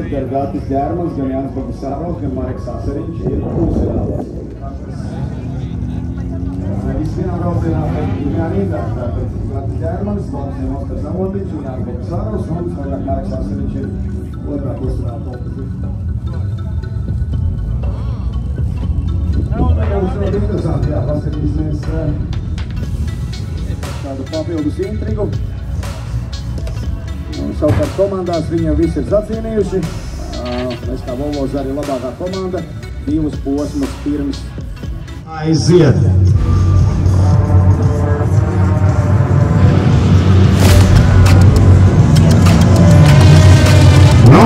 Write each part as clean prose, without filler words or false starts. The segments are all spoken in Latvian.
Gan Gatis Ģērmans, gan Jānis Bogusāros, gan Mareks Asariņš ir pusfinālos. Visfināla braucienā jānīdā, tātad Gatis Ģērmans, Valdsiem Oskars Zamotiņš un Jānis Bogusāros, un vairāk Mareks Asariņš ir otrā pusfināla topā. Mums ļoti interesanti, jā, paskatīsimies tādu papildus intrigu. Savukārt komandās viņi jau visi ir sacīnījuši. Mēs kā Volvos arī labākā komanda, 2 posmus pirms aiziet.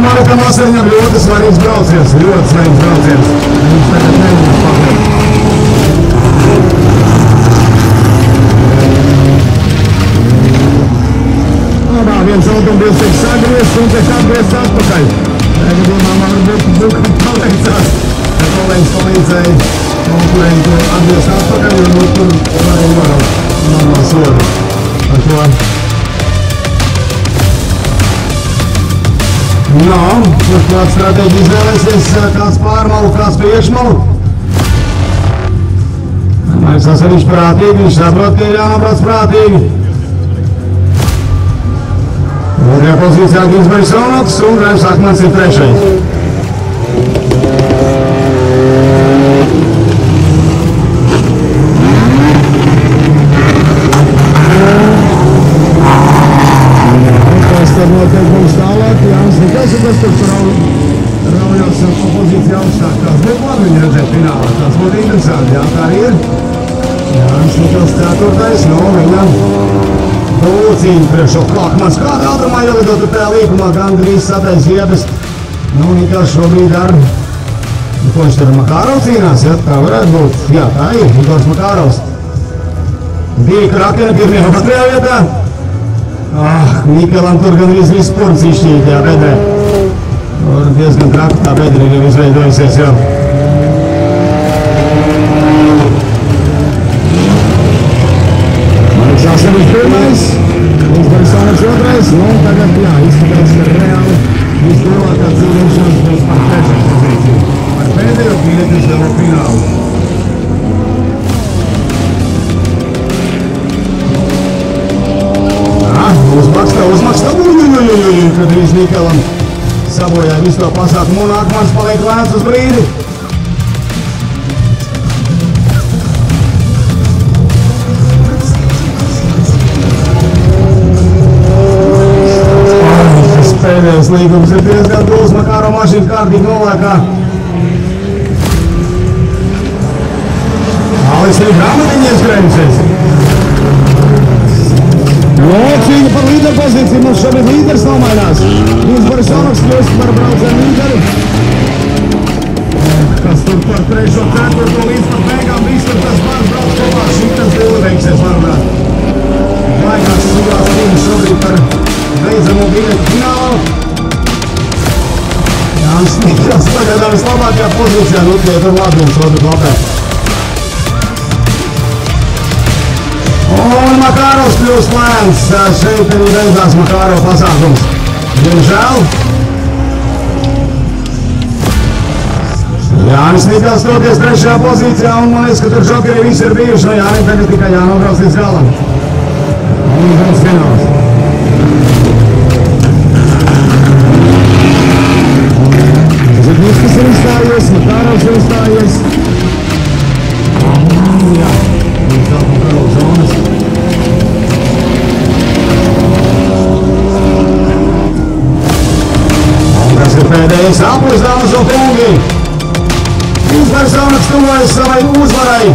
Marekam Asariņam ļoti svarīgs brauciens, ļoti svarīgs brauciens. Viņš tagad neviņas paklēt. Viens automobils tiek sagriezt un tiek atgriezt atpakaļ. Gadījumā man varbūt paleicās. Kolēģis palīdzēja konkurentu atgriezt atpakaļ, jo tur varēja varam normāli sodu. Ar to. Kurš kāds stratēģi izvēlēsies, kāds pārmalu, kāds priekšmalu. Mareks Asariņš prātīgi, viņš saprot, ka ir jānobrauc prātīgi. Otrajā pozīcijā Ginsbergs Ronoks un Raivs Akmans ir trešais. Kas tad notiek mums tālāk? Jānis Nikasikas, kurš raujās pozīcijā augstāk. Tās būtu labi viņi redzēt finālā. Tas būtu interesanti, jā, tā arī ir. Jānis Nikas 4. No viņa cīņa priekšo Klakmans. Kāda ātrumā ielidotu tajā līkumā, gandrīz satais ziebes. Nikas šobrīd ar... Ko viņš tur Makārov cīnās, ja? Tā varētu būt. Jā, tā ir. Nikors Makārovs. 2 krakeni, pirmie un 2. vietā. Mikelam tur gandrīz viss purns izšķīt tajā bedrē. Tur diezgan traki tā bedrīga izveidojusies jau. Mareks Asariņš 1. Ginsbergs Ronoks 2. Un tagad, jā, izskatās, ka reāli vislielākā cīnīšanās būs par 3. pozīciju. Par pēdējo biļetes vēl finālu. Uzmakstā, kad drīz Nikelam sabojāja visu to pasākumu un Akmans paliek lēns uz brīdi. Tas pēdējais līgums ir diezgan tūs, Makāro mašīna kārtīgi nolēkā. Alis ir grāmatiņi ieskrējusies. Cīņa par līderpozīciju. Mums šobrīd līderis nomainās. Nils Borisovs kļūst par braucienu līderi. Kas tur par 3. un 4. līdz pat beigām visur tas var brauc kopā. Šitas dīli veiksies, manuprāt. Baigās sugās cīņa šobrīd par beidzamo biļetu finālu. Jānis Nikels pagaidām vislabākajā pozīcijā. Tur Latvijas otru klapē. Un Makarovs kļūst lēns. Šeit arī beidzās Makarova pasākums. Diemžēl. Jānis Nikels toties 3. pozīcijā un man liekas, ka tur žokeri visi ir bijuši. No Jānim tagad tikai jānobrauc līdz galam. Un brauc fināls. Zidnickis ir izstājies, Makarovs ir izstājies. Jā. Zonas. Un tas ir pēdējais aplis, dāmas un kungi. Nils Borisovs tuvojas savai uzvarai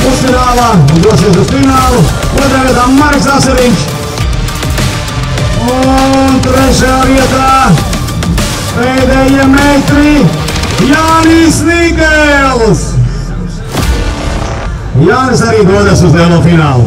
pusfinālā un dosies uz finālu. Otrā vietā Marks Aseviņš. Un 3. vietā pēdējie metri Jānis Nikels. Jānis arī dodas uz lielo finālu.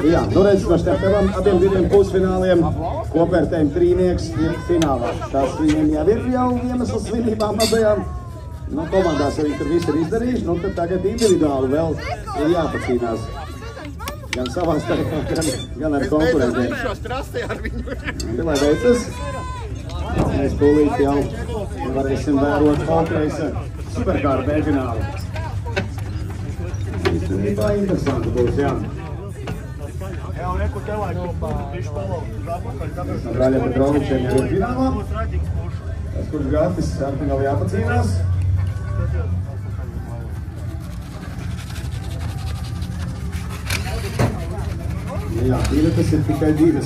Jā, nu redz, par starp abiem diviem pusfināliem kopvērtējuma trīnieks ir finālā. Tās viņiem jau ir iemesls svinībām abajām. Nu, komandās arī tur viss ir izdarījuši, nu tad tagad individuāli vēl ir jāpacīnās. Gan savā starpā, gan ar konkurentiem. Te lai veicas. Mēs tūlīt jau varēsim vērot hokeja superkāru B-finālu. Īstenībā interesanti būs, jā. Brāļa Petrovičiem jau ir finālā. Tas, kurš Gatis vēl jāpacīnās. Jā, biļetes ir tikai 2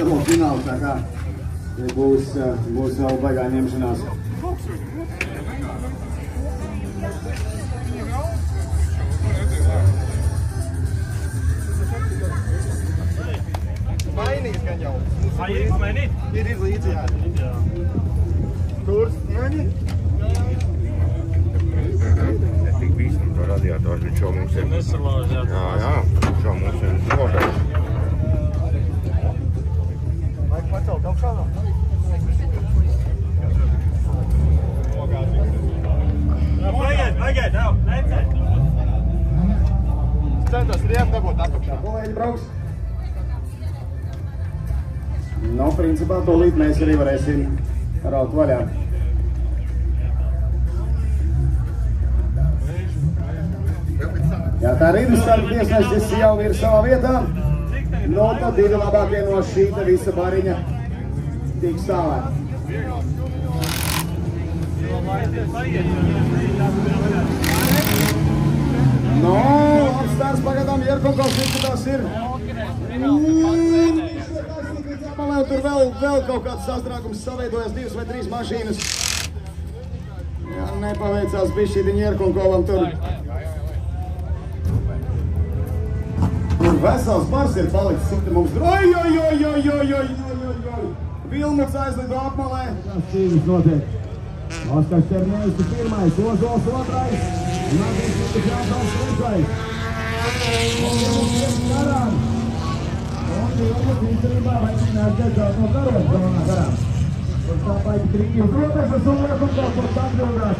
demo finālu, tā kā būs vēl baigā ņemšanās. Mainīt gan jau. Mainīt? Ir līdzi, jā. Kurs, mainīt? Tik bīstam to radiatoru, bet šo mums ir... Nesalāžāt. Jā, šo mums ir nogājis. Vajag pacelt augšā? Paiet, nav, necēt. Centos riepu dabūt atpakšā. Kolēģi brauks. Nu, principā, tūlīt mēs arī varēsim raut vaļā. Jā, tā Rīduskarta tiesnesis jau ir savā vietā. Nu, tad 2 labākie no šī te visa bariņa tik stāvēt. Nu, apstārs pagadām Jerkunkovs izskatās ir. Tur vēl kaut kāds sastrākums saveidojas 2 vai 3 mašīnas. Jā, nepaveicās bišķītiņu Jerkunkovam tur. Tur vesels bars ir palicis, cik te mums... Oi! Vilmuts aizlido apmalē. Tas cīņas notiek. Oskars Černēvs ir 1, Ozols 2. Nākīs Vilmuts Jāntals 3. Un Vilmuts garām. Un Vilmuts īstenībā vai neatgadzās no karotas galvenā garām. Tāpēc trījus robežas un liekam kaut ko atbildās.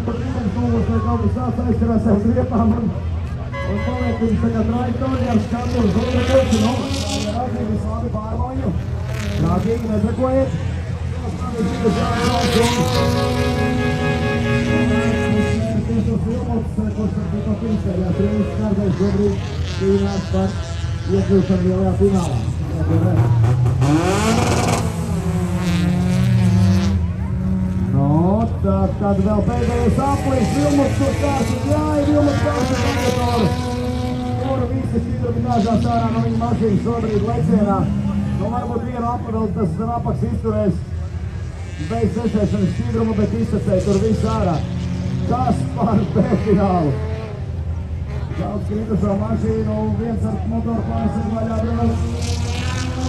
Par viņiem solos, lai kaut kas tāds aizkarās ar riepām un paliek viņus tagad trajektorijām skatu uz otru pusi. Nu, atzīvis labi pārmaiņu. Prātīgi nesakojiet. Tiešos filmots, kurš ar to pirmspēļās Rīgas kārtais šobrīd cīnās par iekļūšanu lielajā finālā. Tad vēl pēdējais aplis, Vilmots tur kārtas, jāi, Vilmots kārtas agatoru. Kuru visi šķidrumi nāžās ārā no viņa mašīnas šobrīd lecienā. Nu, varbūt vienu apli tas apaks izturēs bez sešēšanas šķidrumu, bet izsacēja tur visu ārā. Kas par B-finālu? Daudz kritušo mašīnu, viens ar motorplāns ir vaļā brauc.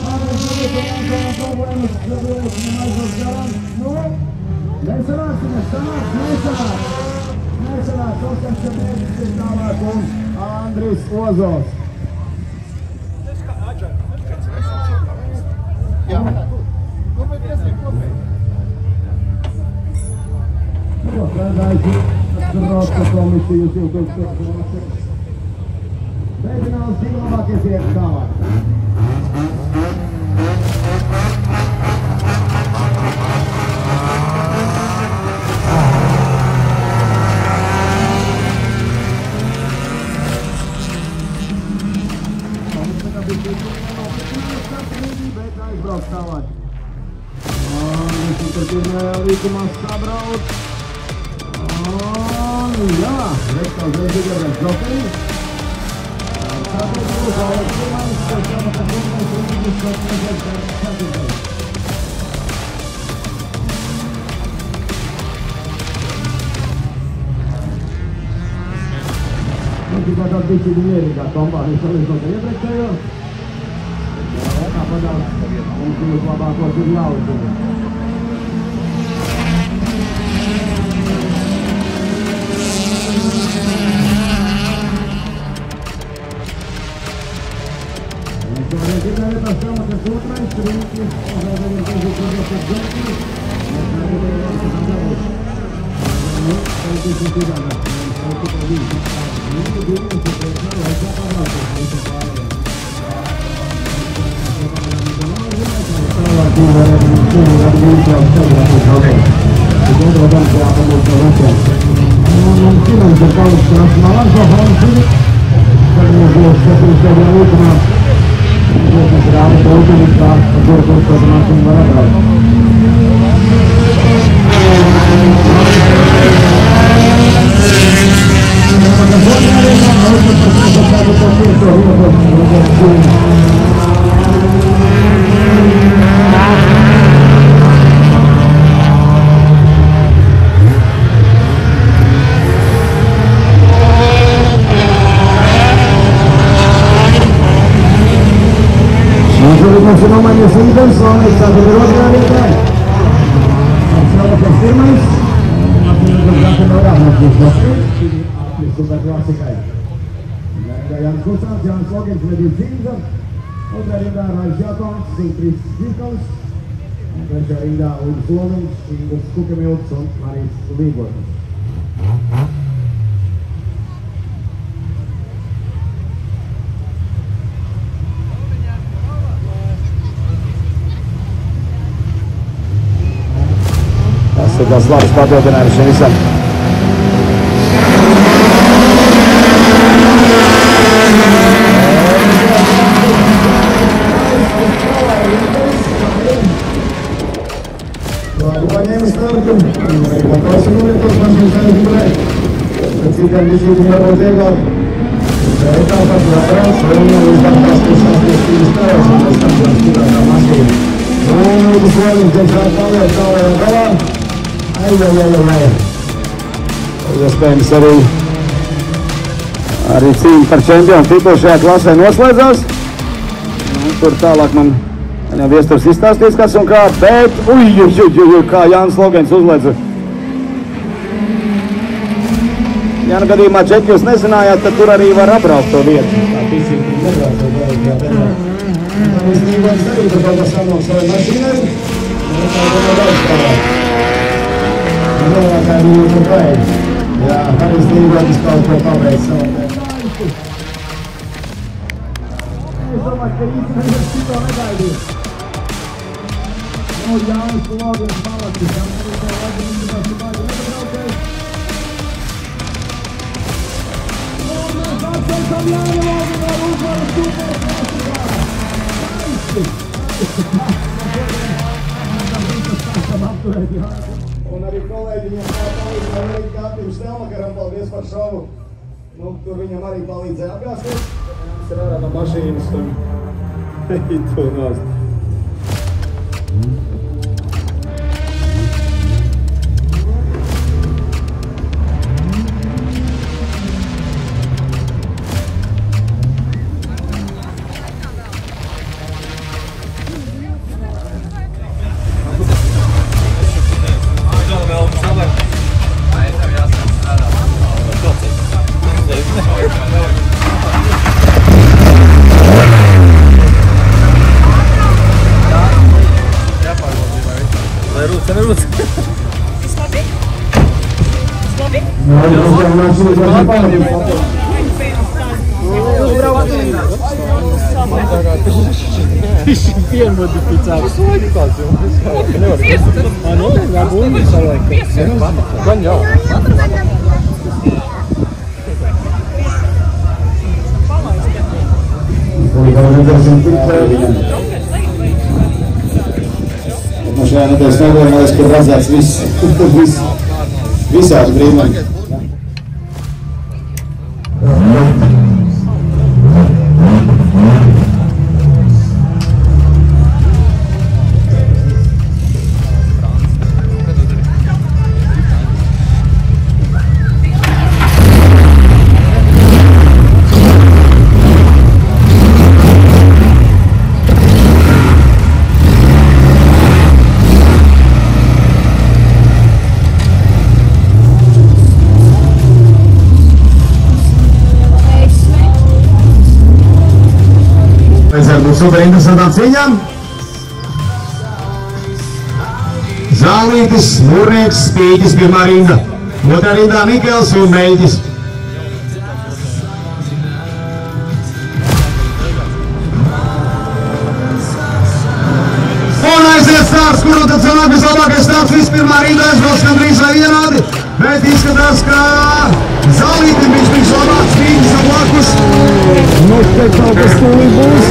Māklis ir problēmas, Vilmots nemaz garām. Nu, nesanāks, nesanāks, Oskars Čebrēcis ir tālāk un Andris Ozos. Strādājot Roka komisiju 2000. B-fināls divi labākie iet tālāk. Bet aizbrauc tālāk. Visi tur pirmajā līkumā sabrauc. Jā, rektāls Zēdzīgārais Džokerī. Tāpēc būs vēl pirmais, kas jāmaka pirmais līkumus, kas nežēl satītais. Tikai tāda bišķīgi mierīgā kompānija salīdzinot ar iepriekšējo. Tāpat mums divas labākos ir jāuzsver. Šodien tikai vietās Čelmakas otrais, Rīķis, Zaudēļiem Težīkļiem Džekļi. Mēs negribējām jāsaka dabūs. Nu, paldies un tīrādā. Mēs tikai divi. Viņi divi, kas ir priekšā, lai sapārātos visam pārējiem. Tālāk varētu mums šodien ar Rīķiem Težīkļiem Džekļi. Es negribam, ka jāpamūs no Rīķiem. Un Simons ir paliks nacionālās Zofānas. Tad mums būs 4. līkumā. Mēs rāmi trūkumus tā, par kuru kurskotu mašīnu var atbraukt. Mums ir nomainījies līderis, Lomīgs tātad ir otrajā vietā. Šāpēc pirmais. Atpildu Zaka no Rāvnākļus Džokerī. Atpildu superklasikai. Rindā Jānis Kusāns, Jānis Logins, Medīts Zīmza. Otrā rindā Raivis Jākons, Siltrīs Živkals. Trešā rindā Uldis Lomiņš, Ingurs Kukemilts un Marijs Līgotis. Tas ir tas labs papildinājums šim visam. Labi paņēma startu. Paklausa novietos mašīnas aizbrēk. Tad citiem visīti varbūt vieglāk. Etāpā jābrauc, vēl līdz tās pusās tiesības tēvs, un mēs tam tās tīrākā mašīna. Un Uldis Lomiņš tiešām paliek tālajā galā. Iespējams arī cīņa par čempionu titulu šajā klasē noslēdzās. Tur tālāk man jau viesturs izstāstīs, kas un kā, bet kā Jānis Logins uzliedza. Ja nu gadījumā Džeki jūs nezinājāt, tad tur arī var apbraukt to vietu. Tā tīsīgi nebrauc to vietu. Tā vispīvās arī, tad vēl tas sanāk savai mašīnai. Lielākā bija pabeigts. Jā, Harijs Līgons kaut ko pabeigts savā. Es domāju, ka īsti neviens šito negaidīja. Nu, Jānis Logins malacis, jā, arī tev vajag interesanti baigi nepatraucies. Un mēs atceļam Jāni Loginu ar uzvaru superklasikā. Un arī kolēģiņiem palīdzēja arī Kārtim Stelmakaram, paldies par šovu. Nu, tur viņam arī palīdzēja apgāsties. Viņš ir ārā no mašīnas un tu nost. Vienu modificētu. Tas laiku tāds jau. Nevar. Noteikti vēl būmi savulaik. Gan jau. No šajā nedēļas nogalē, man liekas, ka redzēts visādi brīnumi. Super interesantām cīņām. Zālītis, Mūrnieks, Spīķis, pirmā rinda. Otrā rindā Mikels un Meļķis. Un aiziet starts, kuru tad sanāk vislabākais starts. Viss pirmā rindā aizbrauc gandrīz vai vienādi, bet izskatās, ka Zālītim viņš labāk, Spīķis ar blakus. Nu, te kaut kas tūlīt būs.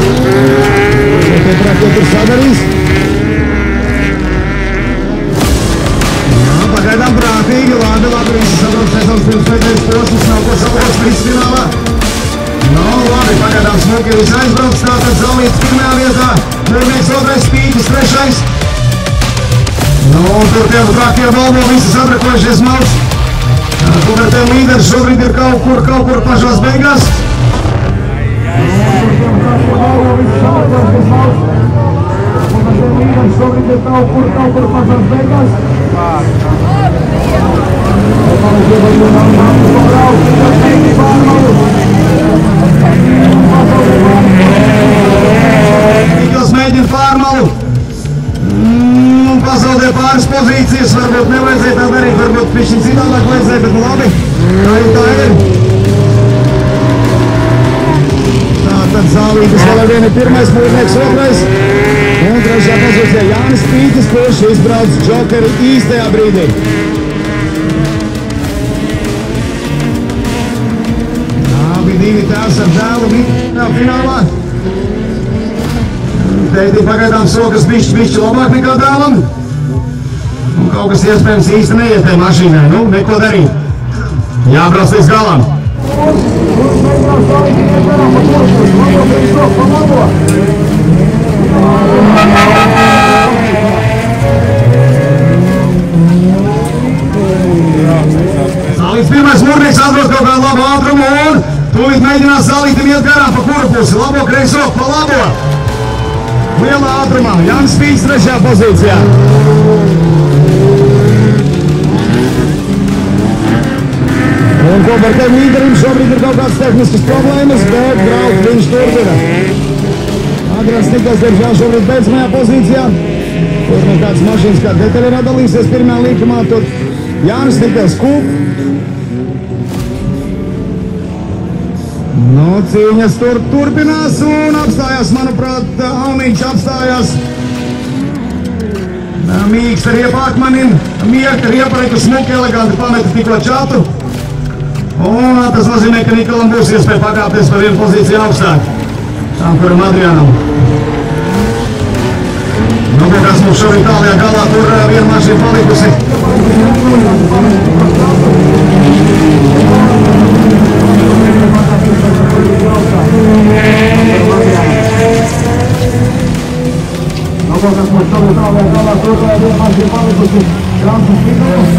Ko tur sadarīs? Jā, pagaidām prātīgi, labi, visi saprot, sezons pirms pēdējais posms, nav ko salvos līdzfinālā. Nu, labi, pagaidām smuki viss aizbrauc, tātad Zālītis pirmajā vietā, Mūrnieks otrais, Spīķis trešais. Nu, tur tie prākie balvo, visi sabrakojušies malts. Pubertēm līderis šobrīd ir kaut kur pašās beigās. Šobrīd ir kaut kur pašās beigās. Mikls mēģina pārmalu. Pazaudē pāris pozīcijas, varbūt nevajadzēja tā darīt, varbūt pišķiņ citādāk vajadzēja, bet nu labi, tā ir. Tātad Zālītis vēl ar vienu pirmais, Mūrnieks otrais. Un trešā pozīcijā Jānis Pīķis, kurš izbrauc džokeri īstajā brīdī. Abi divi tēvs ar dēlu bija finālā. Teitī pagaidām sokas bišķi labāk nekā dēlam. Un kaut kas iespējams īsti neiet tai mašīnai, nu, neko darīt. Jābrauc līdz galam. Zālītis pirmais, Mūrnieks atrod kaut kādu labu ātrumu un tūlīt mēģinās Zālītim iet garām pa kuru pusi. Labo kreiso, pa labo. Lielā ātrumā, Jānis Spīķis trešajā pozīcijā. Un kopā ar tevi līderim šobrīd ir kaut kāds tehniskas problēmas, bet braukt viņš turpina. Agrāns Nikls, diemžēl, šobrīd beidzamajā pozīcijā. Tur nekāds mašīnas kā detaļa radalīsies pirmajā līkumā. Tur Jānis Nikels Kūp. Nu, cīņas tur turpinās un apstājās, manuprāt, Alniņš apstājās. Mīgs ar Riepu Akmanim. Mieka Riepa reku smuki eleganti pameta tikko čatu. Un tas nozīmē, ka Nikolam būs iespēja pakāpties par vienu pozīciju augstāk. Tam, kuram Adrianam. Nu, kas mums šobrīd tālajā galā, tur viena mašīna palikusi. Nu, kas mums šobrīd tālajā galā, tur viena mašīna palikusi. Francis Pīters.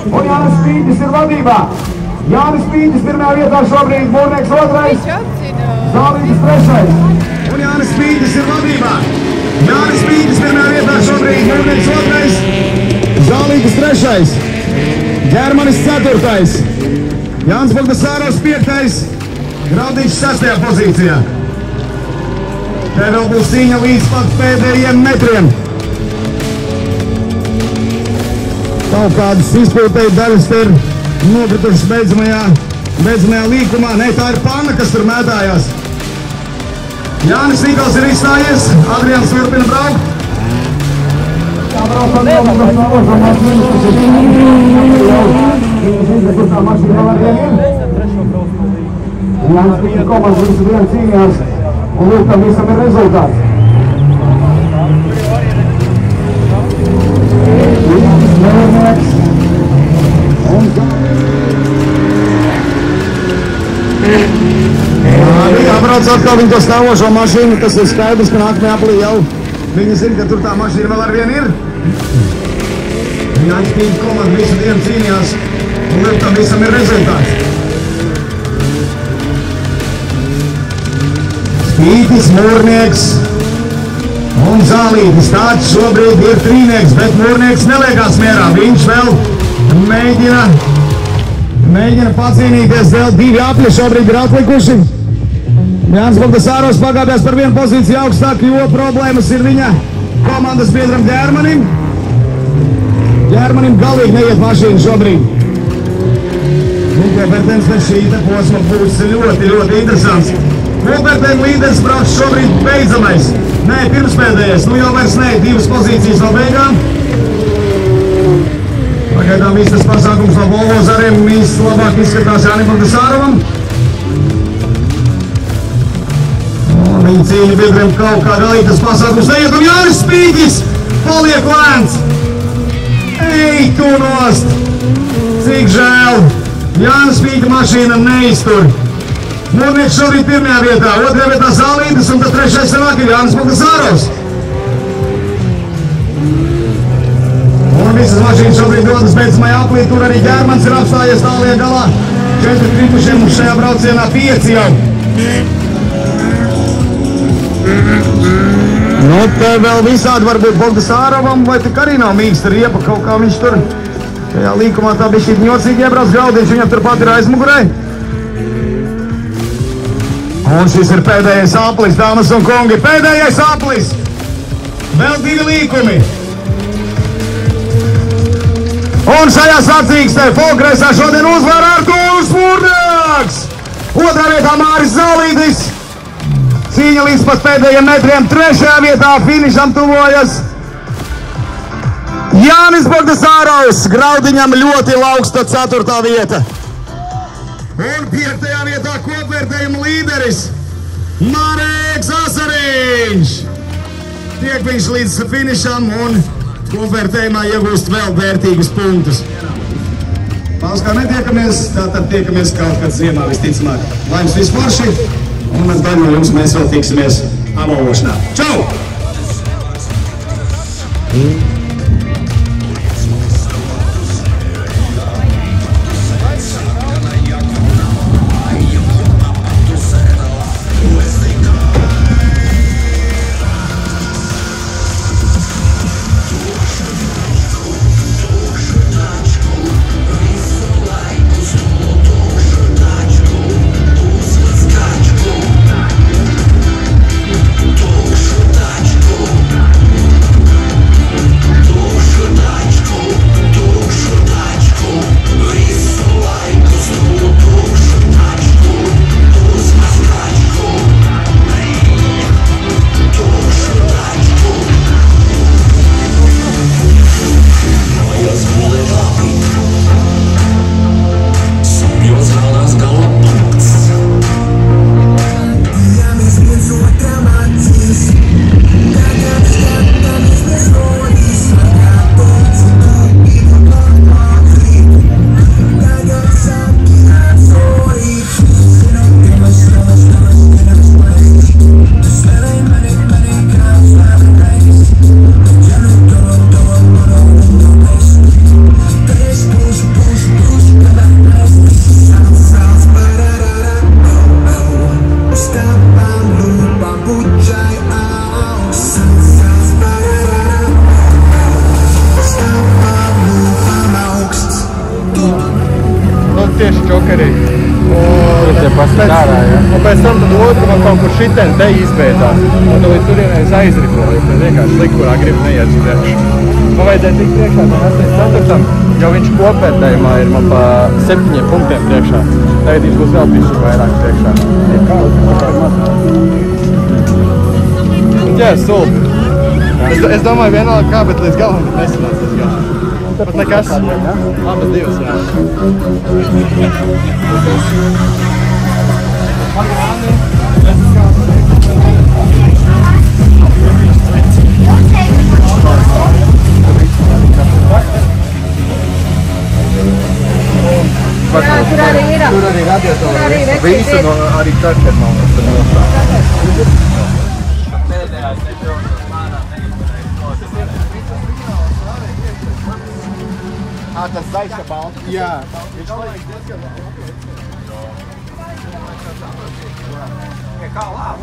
Un Jānis Pītis ir vadībā. Jānis Pītis pirmajā vietā šobrīd, Mūrnieks otrais. Zālītis trešais. Un Jānis Pītis ir vadībā. Jānis Pītis pirmajā vietā šobrīd, Mūrnieks otrais. Zālītis trešais. Ģermanis ceturtais. Jānis Bogdasārovs piektais. Graudiņš sestajā pozīcijā. Te vēl būs cīņa līdz pat pēdējiem metriem. Kaut kādas izpildēja daļas te ir nokritušas beidzamajā līkumā. Ne, tā ir panna, kas tur mētājās. Jānis Nikals ir izstājies, Adrians turpina braukt. Jānis Pītis komandas visu dienu cīnījās, un lūk, tam visam ir rezultāts. Jābrauc atkal viņa to stāvošo mašīnu, tas ir skaidrs, ka nākamajā aplī jau viņi zina, ka tur tā mašīna vēl ar vienu ir. Jānis Pītis komanda visu dienu cīnījās, un lūk, tam visam ir rezultāts. Pītis, Mūrnieks un Zālītis. Tāds šobrīd ir trīnieks, bet Mūrnieks neliekās mierā. Viņš vēl mēģina pacīnīties, vēl divi apļi šobrīd ir atlikuši. Jānis Bogdasārovs pagāpjas par vienu pozīciju augstāk, jo problēmas ir viņa komandas biedram Ģermanim. Ģermanim galīgi neiet mašīna šobrīd. Kopērtējums pēc šī posma būs ļoti, ļoti interesants. Kopērtējuma līderis brauc šobrīd beidzamais. Nē, pirmspēdējais. Nu jau vairs nē, divas pozīcijas no beigām. Pagaidām viss tas pasākums no Volvo zariem viss labāk izskatās Jānim Bogdasārovam. Un viņa cīņa biedriem kaut kā galīgi tas pasākums neiet. Un Jānis Pītis paliek lēns. Ej, tu nost! Cik žēl! Jānis Pīta mašīna neiztur. Mūrnieks šobrīd pirmajā vietā, otrajā vietā Zālītis un tad trešais sanāk ir Jānis Bogdasārovs. Un visas mašīnas šobrīd dodas beidzamajā aplī, tur arī Ģermans ir apstājies tālajā galā. 4 kritušiem un šajā braucienā 5 jau. Nu, te vēl visādi varbūt Bogdasārovam, vai tik arī nav mīksta Riepa, kaut kā viņš tur tajā līkumā tā bija šī ņocīgi iebrauc Graudiņš, viņam turpat ir aizmugurē. Un šis ir pēdējais aplis, dāmas un kungi, pēdējais aplis! Vēl 2 līkumi! Un šajā sacīkstē Folkreisā šodien uzvar Artūrs Mūrnieks! Otrā vietā Māris Zālītis! Cīņa līdz pat pēdējiem metriem, 3. vietā finišam tuvojas Jānis Bogdasārovs, Graudiņam ļoti lauksta 4. vieta. Un 5. vietā kopvērtējuma līderis Mareks Asariņš. Tiek viņš līdz finišam un kopvērtējumā iegūst vēl vērtīgus punktus. Pauskā netiekamies, tātad tiekamies kaut kad ziemā visticamāk. Lai jums viss forši, un ar daļu no jums mēs vēl tiksimies apbalvošanā. Čau! čokeri. Te pasit ārā, ja? Un pēc tam tad otru man kaut kur šitien te izbētās. Un tad līdz turienais aizripoju, tad vienkārši liku, kurā gribu neiet uz priekšu. Man vajadzēja tikt priekšā tam 8.4. Jo viņš kopvērtējumā ir man pa 7 punktiem priekšā. Tagad viņš būs vēl bišķi vairāk priekšā. Jā, sulbi. Es domāju vienalga kā, bet līdz galam nesanāca tas gads. Bet nekas. Abas divas, jā. Tur arī ir. Tur arī radiatori. Visu no arī kartermaunas tur nostāv. Tas zaisa balta? Jā. Viņš laiks diezgan kā lāp?